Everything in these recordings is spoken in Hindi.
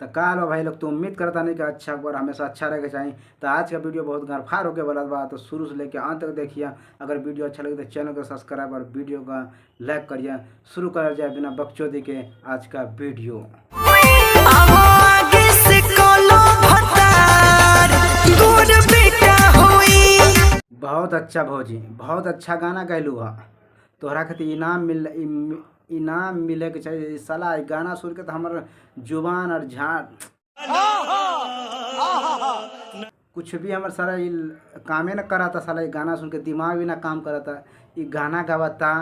तो का लो भाई लोग, तो उम्मीद करता नहीं कि अच्छा और हमेशा अच्छा रहेगा चाहिए। तो आज का वीडियो बहुत गारफार होकर वाला बात, तो शुरू से लेकर अंत तक देखिए। अगर वीडियो अच्छा लगे तो चैनल को सब्सक्राइब और वीडियो का लाइक करिए। शुरू कर जाए बिना बकचोदी के आज का वीडियो। बहुत अच्छा भौजी, बहुत अच्छा गाना गैलू है। तोहरा खातिर इनाम मिले के चाहिए। साला गाना सुन के तो हमार जुबान और झाड़ कुछ भी हमार सारा कामे न करा था। साला गाना सुन के दिमाग भी ना काम करा था। ये गाना गावता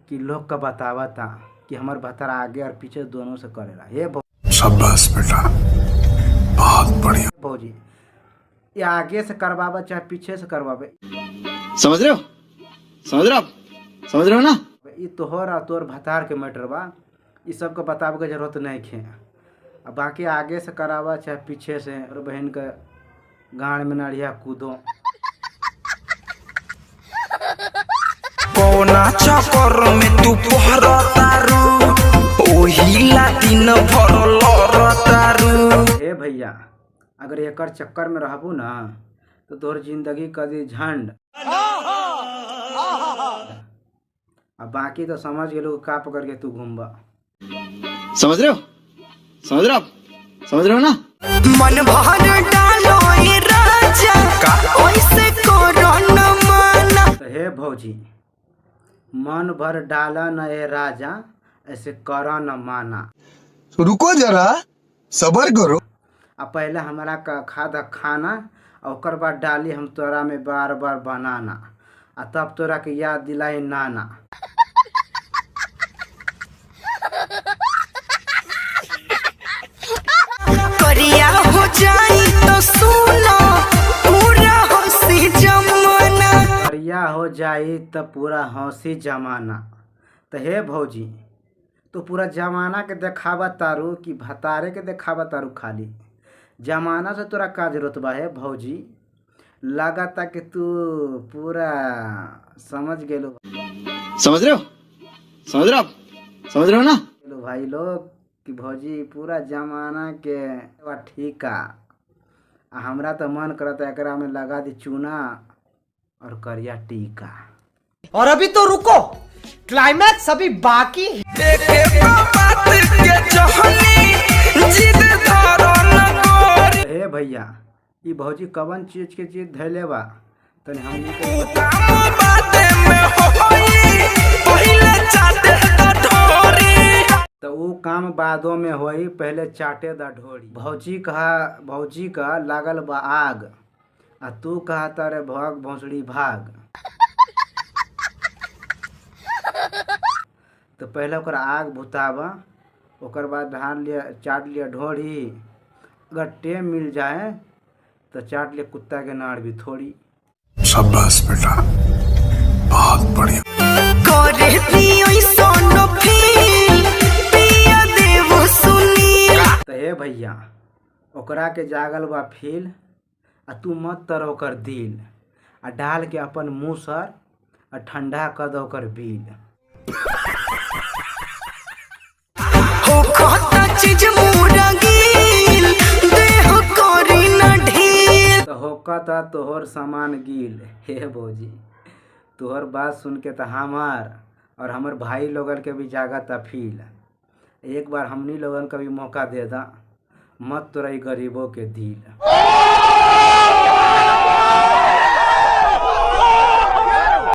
कि लोग का बतावा था कि हमार भतर आगे और पीछे दोनों से करेला। हे शाबाश बेटा, बहुत बढ़िया भौजी। ये आगे से करवावे चाहे पीछे से करवावे, समझ रहे हो? समझ रहे हो? समझ रहे हो ना? ये तोहर और तोहर भतार के मैटर बा। ये सब को बतावे के जरूरत नहीं है। अब बाकी आगे से करावा चाहे पीछे से, और बहन के गाड़ में नड़िया कूदो। कौना चक्कर में तू पहरतारू, ओहिला दिन भर लड़तारू। हे भैया, अगर एकर चक्कर में रहबू ना तो तोहर जिंदगी कदी झंड। अब बाकी तो समझ गेलू का पकड़ के तू घूमबा। समझ रहे हो? समझ रहे हो? समझ रहे हो ना? मन भर डालो ये राजा का ओइसे करो न माना। तो हे भौजी, मन भर डाला न ए राजा, ऐसे करा न माना। रुको जरा, सबर करो। अब पहले हमारा का खादा खाना, और ओकर बाद डाली हम तोरा में बार बार बनाना, आ तब तोरा के याद दिलाई नाना। करिया हो जाई तो सुनो पूरा हंसी जमाना। करिया हो जाई तो पूरा हंसी जमाना। तो हे भौजी, तो पूरा जमाना के देखावा तारू कि भतारे के देखावा तारू? खाली जमाना से तोरा का जरूरत बा? है भौजी, लगाता कि तू पूरा समझ गेलो। समझ रहे हो? समझ रहे हो? समझ रहे हो ना? भाई लोग कि भौजी पूरा जमाना के ठीका। हमरा तो मन करता एकरा में लगा दी चूना और करिया टीका। और अभी तो रुको, क्लाइमैक्स अभी बाकी है। हे भैया, ये भौजी कवन चीज के चीज धैले बा तनी हमनी के तो वो काम बादों में होई, पहले चाटे दा ढोरी। भौजी का लागल बा आग, आ तू कहा तारे भाग भोसड़ी भाग। तो पहले ओकर आग भुतावा, ओकर बाद चाट लिया ढोरी। अगर टेम मिल जाए तो चाट लिया कुत्ता के नाड़ भी थोड़ी। शाबाश बेटा, बहुत बढ़िया। तो हे भैया, ओकरा के जागल बा फील, आ तू मत तर ओकर दिल, आ डाल के अपन मुँह सर आ ठंडा कर दो ओकर बिल। तो होकता तोहर सामान गील। हे भौजी, तोहर बात सुन के तो हमार और हमर भाई लोगन के भी जागता फील। एक बार हमनी लोगन का भी मौका दे दा, मत तोरा गरीबों के दिल।